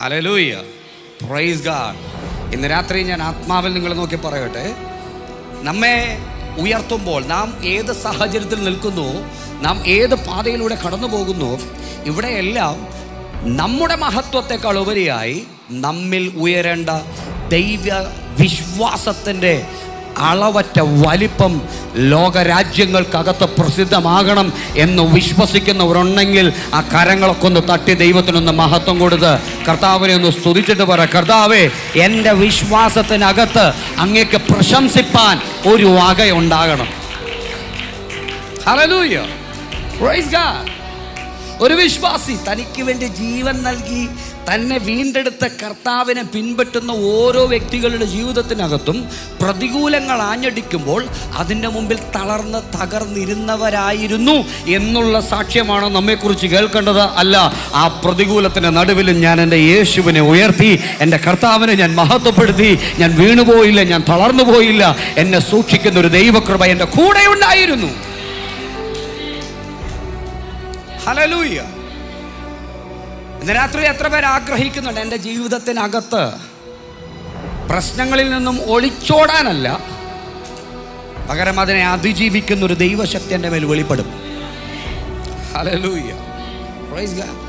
Hallelujah, praise God. ഇന്ന് രാത്രി ഞാൻ ആത്മാവിൽ നിങ്ങളെ നോക്കി പറയട്ടെ, നമ്മെ ഉയർത്തുമ്പോൾ നാം ഏത് സാഹചര്യത്തിൽ നിൽക്കുന്നു, നാം ഏത് പാതയിലൂടെ കടന്നു പോകുന്നു, ഇവിടെയെല്ലാം നമ്മുടെ മഹത്വത്തെക്കാൾ ഉപരിയായി നമ്മിൽ ഉയരേണ്ട ദൈവ വിശ്വാസത്തിൻ്റെ അളവറ്റ വലിപ്പം ലോകരാജ്യങ്ങൾക്കകത്ത് പ്രസിദ്ധമാകണം എന്ന് വിശ്വസിക്കുന്നവരുണ്ടെങ്കിൽ ആ കരങ്ങളൊക്കെ ഒന്ന് തട്ടി ദൈവത്തിനൊന്ന് മഹത്വം കൊടുത്ത് കർത്താവിനെ ഒന്ന് സ്തുതിച്ചിട്ട് പറ, കർത്താവേ, എൻ്റെ വിശ്വാസത്തിനകത്ത് അങ്ങേക്ക് പ്രശംസിപ്പാൻ ഒരു വകയുണ്ടാകണം. Hallelujah, praise God. ഒരു വിശ്വാസി തനിക്ക് വേണ്ടി ജീവൻ നൽകി തന്നെ വീണ്ടെടുത്ത കർത്താവിനെ പിൻപറ്റുന്ന ഓരോ വ്യക്തികളുടെ ജീവിതത്തിനകത്തും പ്രതികൂലങ്ങൾ ആഞ്ഞടിക്കുമ്പോൾ അതിൻ്റെ മുമ്പിൽ തളർന്ന് തകർന്നിരുന്നവരായിരുന്നു എന്നുള്ള സാക്ഷ്യമാണ് നമ്മെക്കുറിച്ച് കേൾക്കേണ്ടത്. അല്ല, ആ പ്രതികൂലത്തിൻ്റെ നടുവിലും ഞാൻ എൻ്റെ യേശുവിനെ ഉയർത്തി, എൻ്റെ കർത്താവിനെ ഞാൻ മഹത്വപ്പെടുത്തി, ഞാൻ വീണുപോയില്ല, ഞാൻ തളർന്നു പോയില്ല, എന്നെ സൂക്ഷിക്കുന്ന ഒരു ദൈവകൃപ എൻ്റെ കൂടെ ഉണ്ടായിരുന്നു. ഹല്ലേലൂയ. ഇന്ന് രാത്രി എത്ര പേർ ആഗ്രഹിക്കുന്നുണ്ട് എൻ്റെ ജീവിതത്തിനകത്ത് പ്രശ്നങ്ങളിൽ നിന്നും ഒളിച്ചോടാനല്ല, പകരം അതിനെ അതിജീവിക്കുന്ന ഒരു ദൈവശക്തി എൻ്റെ മേൽ വെളിപ്പെടും. Hallelujah, praise God.